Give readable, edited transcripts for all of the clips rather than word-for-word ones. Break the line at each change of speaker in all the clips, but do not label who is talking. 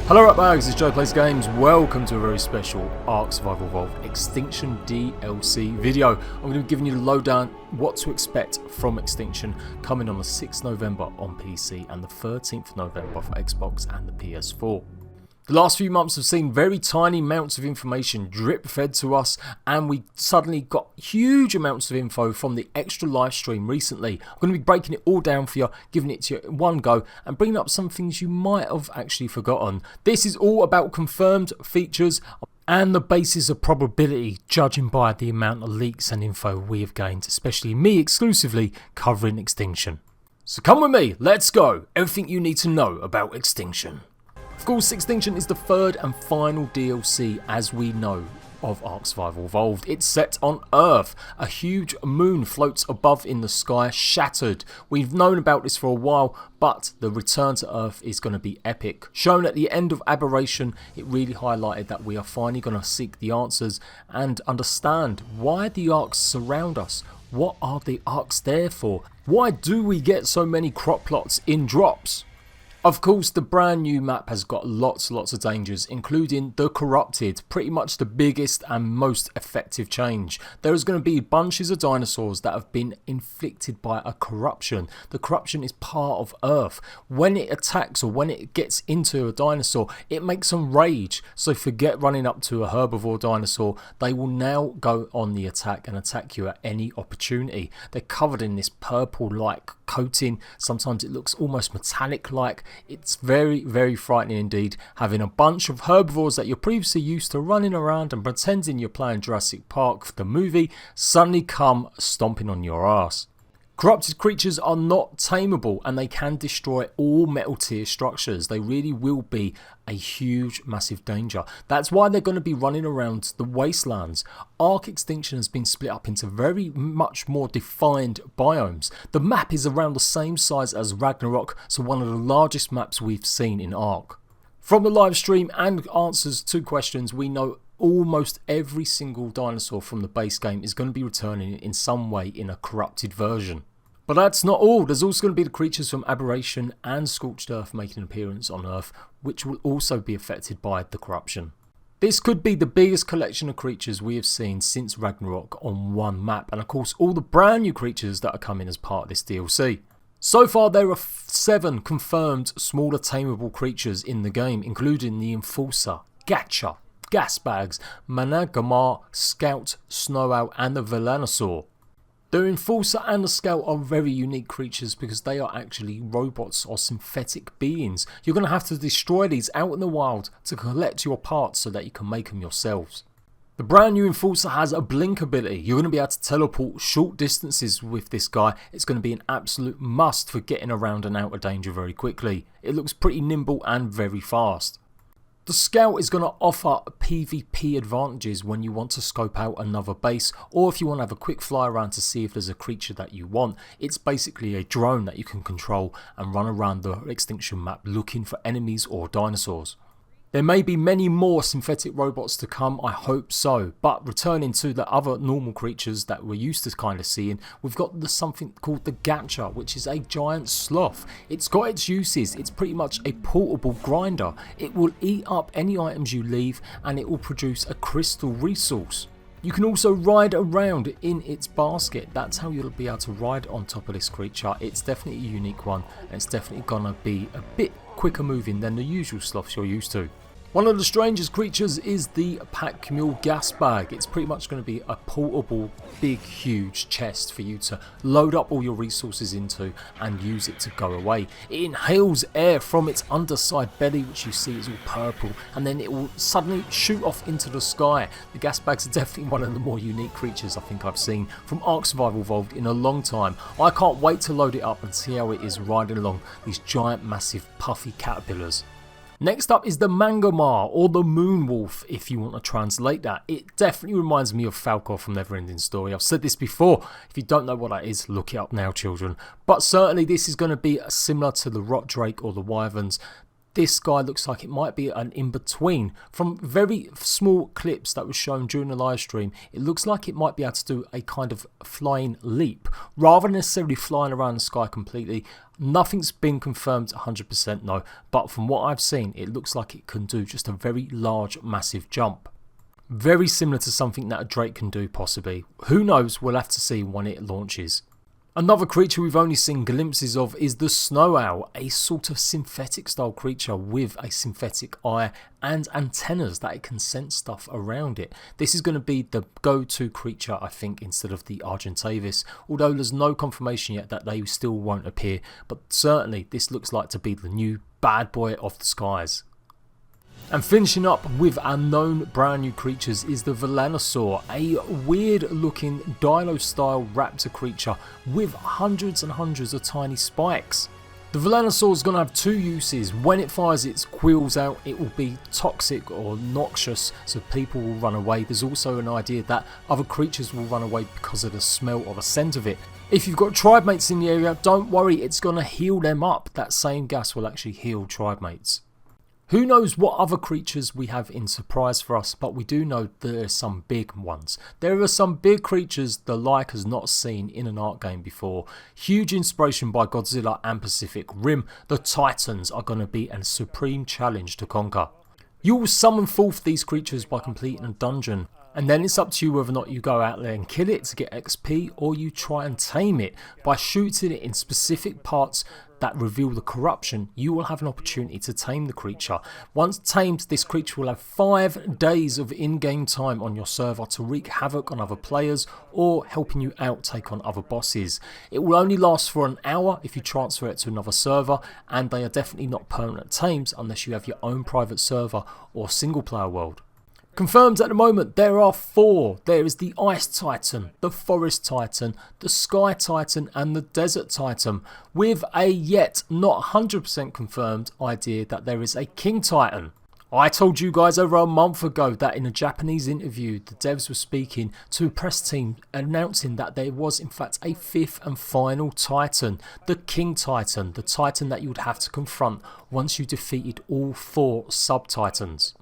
Hello Ratbags, it's Joe Plays Games. Welcome to a very special ARK Survival Evolved Extinction DLC video. I'm going to be giving you the lowdown what to expect from Extinction coming on the 6th November on PC and the 13th November for Xbox and the PS4. The last few months have seen very tiny amounts of information drip fed to us, and we suddenly got huge amounts of info from the extra live stream recently. I'm going to be breaking it all down for you, giving it to you in one go, and bringing up some things you might have actually forgotten. This is all about confirmed features and the basis of probability, judging by the amount of leaks and info we have gained, especially me exclusively covering Extinction. So come with me, let's go! Everything you need to know about Extinction. Of course, Extinction is the third and final DLC, as we know, of ARK Survival Evolved. It's set on Earth. A huge moon floats above in the sky, shattered. We've known about this for a while, but the return to Earth is going to be epic. Shown at the end of Aberration, it really highlighted that we are finally going to seek the answers and understand why the ARKs surround us. What are the ARKs there for? Why do we get so many crop plots in drops? Of course, the brand new map has got lots of dangers, including the Corrupted, pretty much the biggest and most effective change. There is going to be bunches of dinosaurs that have been inflicted by a corruption. The corruption is part of Earth. When it attacks or when it gets into a dinosaur, it makes them rage. So forget running up to a herbivore dinosaur. They will now go on the attack and attack you at any opportunity. They're covered in this purple-like coating. Sometimes it looks almost metallic-like. It's very frightening indeed, having a bunch of herbivores that you're previously used to running around and pretending you're playing Jurassic Park the movie suddenly come stomping on your ass. Corrupted creatures are not tameable and they can destroy all metal tier structures. They really will be a huge, massive danger. That's why they're going to be running around the wastelands. ARK Extinction has been split up into very much more defined biomes. The map is around the same size as Ragnarok, so one of the largest maps we've seen in ARK. From the live stream and answers to questions, we know almost every single dinosaur from the base game is going to be returning in some way in a corrupted version. But that's not all. There's also going to be the creatures from Aberration and Scorched Earth making an appearance on Earth, which will also be affected by the corruption. This could be the biggest collection of creatures we have seen since Ragnarok on one map, and of course all the brand new creatures that are coming as part of this DLC. So far there are 7 confirmed smaller tameable creatures in the game, including the Enforcer, Gacha, Gasbags, Managamar, Scout, Snow Owl and the Velanosaur. The Enforcer and the Scout are very unique creatures because they are actually robots or synthetic beings. You're going to have to destroy these out in the wild to collect your parts so that you can make them yourselves. The brand new Enforcer has a blink ability. You're going to be able to teleport short distances with this guy. It's going to be an absolute must for getting around and out of danger very quickly. It looks pretty nimble and very fast. The Scout is going to offer PvP advantages when you want to scope out another base, or if you want to have a quick fly around to see if there's a creature that you want. It's basically a drone that you can control and run around the Extinction map looking for enemies or dinosaurs. There may be many more synthetic robots to come, I hope so, but returning to the other normal creatures that we're used to kind of seeing, we've got something called the Gacha, which is a giant sloth. It's got its uses. It's pretty much a portable grinder. It will eat up any items you leave and it will produce a crystal resource. You can also ride around in its basket. That's how you'll be able to ride on top of this creature. It's definitely a unique one and it's definitely gonna be a bit quicker moving than the usual sloths you're used to. One of the strangest creatures is the Pack Mule Gas Bag. It's pretty much going to be a portable, big, huge chest for you to load up all your resources into and use it to go away. It inhales air from its underside belly, which you see is all purple, and then it will suddenly shoot off into the sky. The gas bags are definitely one of the more unique creatures I think I've seen from ARK Survival Evolved in a long time. I can't wait to load it up and see how it is riding along these giant, massive, puffy caterpillars. Next up is the Mangamar, or the Moon Wolf, if you want to translate that. It definitely reminds me of Falcor from Neverending Story. I've said this before. If you don't know what that is, look it up now, children. But certainly this is going to be similar to the Rot Drake or the Wyverns. This guy looks like it might be an in-between. From very small clips that were shown during the live stream, it looks like it might be able to do a kind of flying leap. Rather than necessarily flying around the sky completely, Nothing's been confirmed 100% no, but from what I've seen it looks like it can do just a very large massive jump. Very similar to something that a Drake can do possibly. Who knows, we'll have to see when it launches. Another creature we've only seen glimpses of is the Snow Owl, a sort of synthetic style creature with a synthetic eye and antennas that it can sense stuff around it. This is going to be the go-to creature I think instead of the Argentavis, although there's no confirmation yet that they still won't appear, but certainly this looks like to be the new bad boy of the skies. And finishing up with our known brand new creatures is the Velanosaur, a weird looking dino style raptor creature with hundreds and hundreds of tiny spikes. The Velanosaur is going to have two uses. When it fires its quills out, it will be toxic or noxious, so people will run away. There's also an idea that other creatures will run away because of the smell or the scent of it. If you've got tribe mates in the area, don't worry, it's going to heal them up. That same gas will actually heal tribe mates. Who knows what other creatures we have in surprise for us, but we do know there are some big ones. There are some big creatures the like has not seen in an ARK game before. Huge inspiration by Godzilla and Pacific Rim, the Titans are going to be a supreme challenge to conquer. You will summon forth these creatures by completing a dungeon, and then it's up to you whether or not you go out there and kill it to get XP or you try and tame it. By shooting it in specific parts that reveal the corruption, you will have an opportunity to tame the creature. Once tamed, this creature will have 5 days of in-game time on your server to wreak havoc on other players or helping you out take on other bosses. It will only last for an hour if you transfer it to another server, and they are definitely not permanent tames unless you have your own private server or single player world. Confirmed at the moment, there are 4. There is the Ice Titan, the Forest Titan, the Sky Titan and the Desert Titan, with a yet not 100% confirmed idea that there is a King Titan. I told you guys over a month ago that in a Japanese interview the devs were speaking to a press team announcing that there was in fact a 5th and final Titan, the King Titan, the Titan that you would have to confront once you defeated all 4 sub-Titans.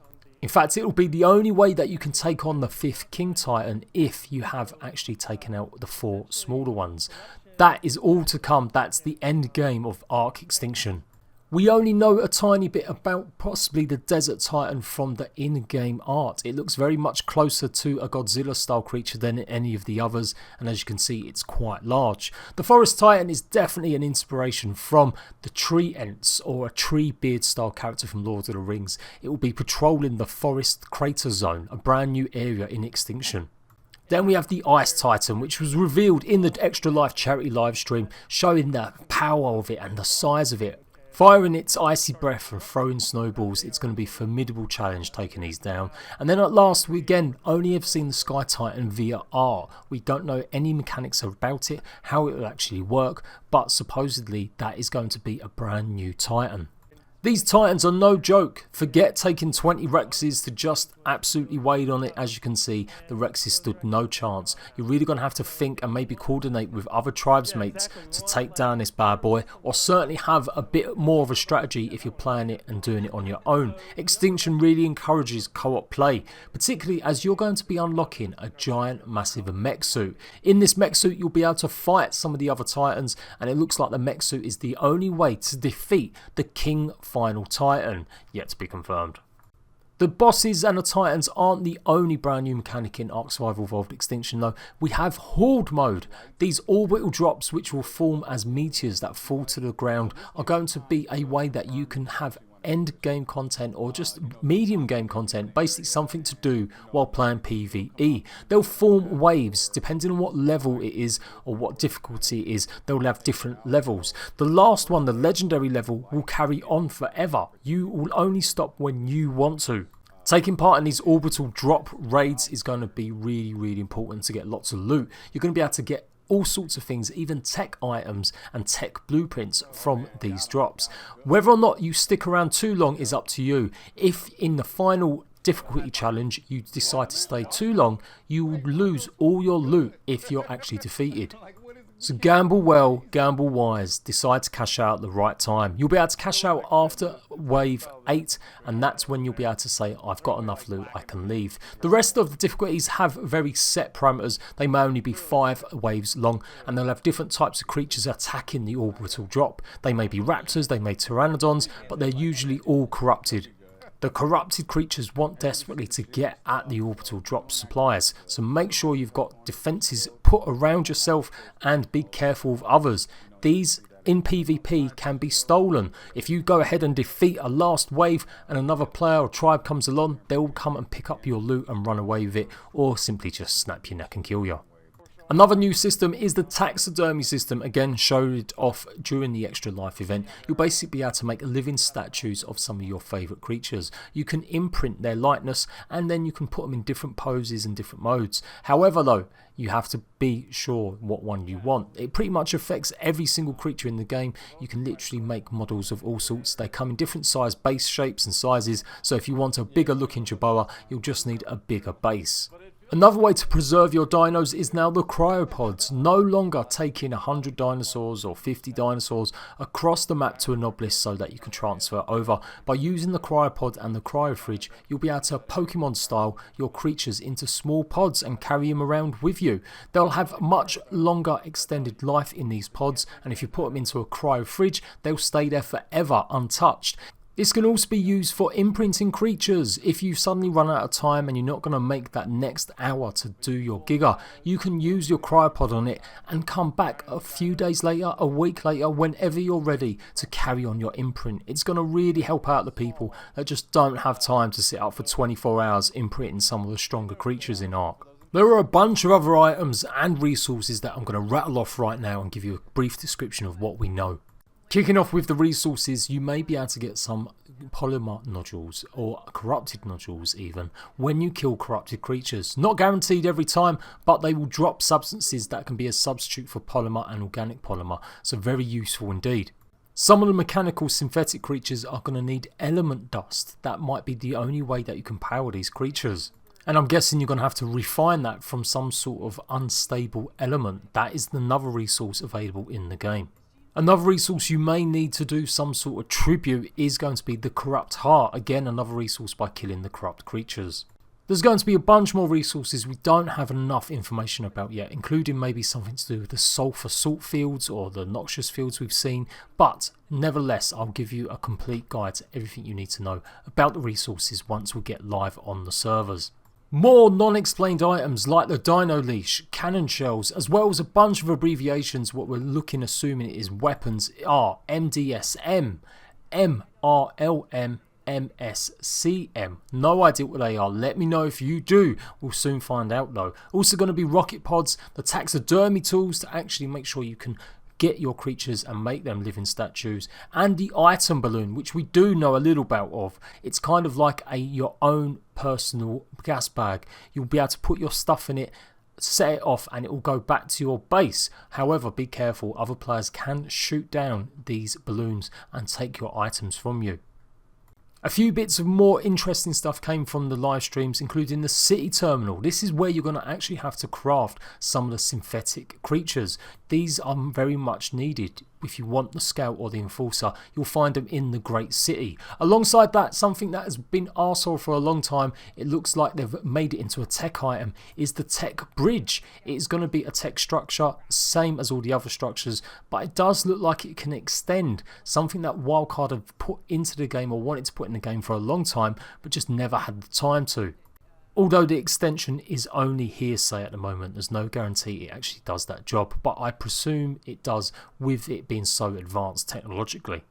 In fact, it will be the only way that you can take on the 5th King Titan if you have actually taken out the 4 smaller ones. That is all to come. That's the end game of ARK Extinction. We only know a tiny bit about possibly the Desert Titan from the in-game art. It looks very much closer to a Godzilla style creature than any of the others, and as you can see it's quite large. The Forest Titan is definitely an inspiration from the Tree Ents, or a Tree Beard style character from Lord of the Rings. It will be patrolling the Forest Crater Zone, a brand new area in Extinction. Then we have the Ice Titan, which was revealed in the Extra Life charity livestream, showing the power of it and the size of it. Firing its icy breath and throwing snowballs, it's going to be a formidable challenge taking these down. And then at last, we again only have seen the Sky Titan via R. We don't know any mechanics about it, how it will actually work, but supposedly that is going to be a brand new Titan. These Titans are no joke. Forget taking 20 Rexes to just absolutely wade on it. As you can see, the Rexes stood no chance. You're really going to have to think and maybe coordinate with other tribes mates to take down this bad boy, or certainly have a bit more of a strategy if you're playing it and doing it on your own. Extinction really encourages co-op play, particularly as you're going to be unlocking a giant massive mech suit. In this mech suit you'll be able to fight some of the other Titans, and it looks like the mech suit is the only way to defeat the King Final Titan, yet to be confirmed. The bosses and the Titans aren't the only brand new mechanic in ARK Survival Evolved Extinction though. We have Horde Mode. These orbital drops, which will form as meteors that fall to the ground, are going to be a way that you can have end game content or just medium game content, basically something to do while playing PvE. They'll form waves depending on what level it is or what difficulty it is. They'll have different levels. The last one, the legendary level, will carry on forever. You will only stop when you want to. Taking part in these orbital drop raids is going to be really important to get lots of loot. You're going to be able to get all sorts of things, even tech items and tech blueprints from these drops. Whether or not you stick around too long is up to you. If in the final difficulty challenge you decide to stay too long, you will lose all your loot if you're actually defeated. So gamble well, gamble wise, decide to cash out at the right time. You'll be able to cash out after wave 8, and that's when you'll be able to say, I've got enough loot, I can leave. The rest of the difficulties have very set parameters. They may only be 5 waves long, and they'll have different types of creatures attacking the orbital drop. They may be raptors, they may pteranodons, but they're usually all corrupted. The corrupted creatures want desperately to get at the orbital drop supplies, so make sure you've got defences put around yourself and be careful of others. These in PvP can be stolen. If you go ahead and defeat a last wave and another player or tribe comes along, they'll come and pick up your loot and run away with it, or simply just snap your neck and kill you. Another new system is the taxidermy system, again showed off during the Extra Life event. You'll basically be able to make living statues of some of your favourite creatures. You can imprint their likeness and then you can put them in different poses and different modes. However though, you have to be sure what one you want. It pretty much affects every single creature in the game. You can literally make models of all sorts. They come in different size base shapes and sizes, so if you want a bigger looking Jerboa, you'll just need a bigger base. Another way to preserve your dinos is now the cryopods. No longer taking 100 dinosaurs or 50 dinosaurs across the map to an obelisk so that you can transfer over. By using the cryopod and the cryofridge, you'll be able to Pokemon style your creatures into small pods and carry them around with you. They'll have much longer extended life in these pods, and if you put them into a cryofridge, they'll stay there forever untouched. This can also be used for imprinting creatures. If you suddenly run out of time and you're not going to make that next hour to do your Giga, you can use your cryopod on it and come back a few days later, a week later, whenever you're ready to carry on your imprint. It's going to really help out the people that just don't have time to sit up for 24 hours imprinting some of the stronger creatures in ARK. There are a bunch of other items and resources that I'm going to rattle off right now and give you a brief description of what we know. Kicking off with the resources, you may be able to get some polymer nodules or corrupted nodules even when you kill corrupted creatures. Not guaranteed every time, but they will drop substances that can be a substitute for polymer and organic polymer, so very useful indeed. Some of the mechanical synthetic creatures are going to need element dust. That might be the only way that you can power these creatures. And I'm guessing you're going to have to refine that from some sort of unstable element. That is another resource available in the game. Another resource you may need to do some sort of tribute is going to be the corrupt heart. Again, another resource by killing the corrupt creatures. There's going to be a bunch more resources we don't have enough information about yet, including maybe something to do with the sulfur salt fields or the noxious fields we've seen, but nevertheless I'll give you a complete guide to everything you need to know about the resources once we get live on the servers. More non-explained items like the dino leash, cannon shells, as well as a bunch of abbreviations. What we're assuming it is weapons are MDSM, MRLM, MSCM. No idea what they are. Let me know if you do. We'll soon find out though. Also going to be rocket pods, the taxidermy tools to actually make sure you can get your creatures and make them living statues, and the item balloon, which we do know a little about of. It's kind of like your own personal gas bag. You'll be able to put your stuff in it, set it off, and it will go back to your base. However, be careful, other players can shoot down these balloons and take your items from you. A few bits of more interesting stuff came from the live streams, including the city terminal. This is where you're going to actually have to craft some of the synthetic creatures. These are very much needed. If you want the scout or the enforcer, you'll find them in the great city. Alongside that, something that has been arsehole for a long time, it looks like they've made it into a tech item, is the tech bridge. It is going to be a tech structure, same as all the other structures, but it does look like it can extend. Something that Wildcard have put into the game or wanted to put in the game for a long time, but just never had the time to. Although the extension is only hearsay at the moment, there's no guarantee it actually does that job, but I presume it does with it being so advanced technologically.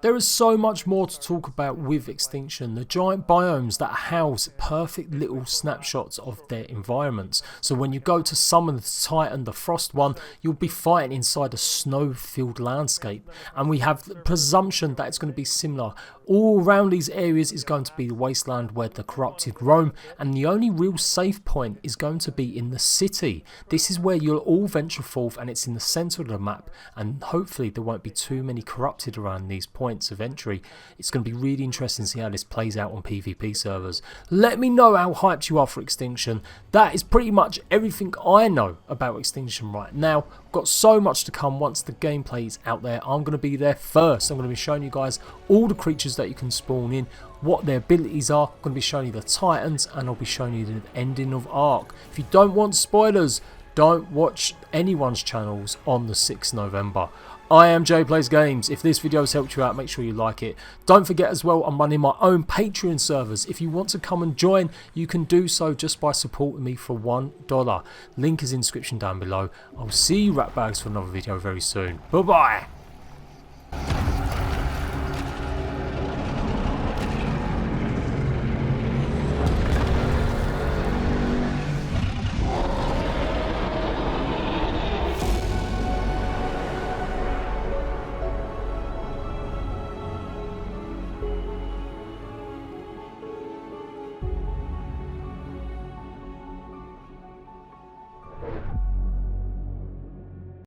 There is so much more to talk about with Extinction. The giant biomes that house perfect little snapshots of their environments. So when you go to summon the Titan, the Frost one, you'll be fighting inside a snow-filled landscape. And we have the presumption that it's going to be similar. All around these areas is going to be the wasteland where the corrupted roam, and the only real safe point is going to be in the city. This is where you'll all venture forth, and it's in the centre of the map, and hopefully there won't be too many corrupted around these points. points of entry. It's going to be really interesting to see how this plays out on PvP servers. Let me know how hyped you are for Extinction. That is pretty much everything I know about Extinction right now. I've got so much to come once the gameplay is out there. I'm going to be there first. I'm going to be showing you guys all the creatures that you can spawn in, what their abilities are. I'm going to be showing you the Titans, and I'll be showing you the ending of ARK. If you don't want spoilers, don't watch anyone's channels on the 6th November. I am Jay Plays Games. If this video has helped you out, make sure you like it. Don't forget as well, I'm running my own Patreon servers. If you want to come and join, you can do so just by supporting me for $1. Link is in the description down below. I'll see you ratbags for another video very soon. Bye bye.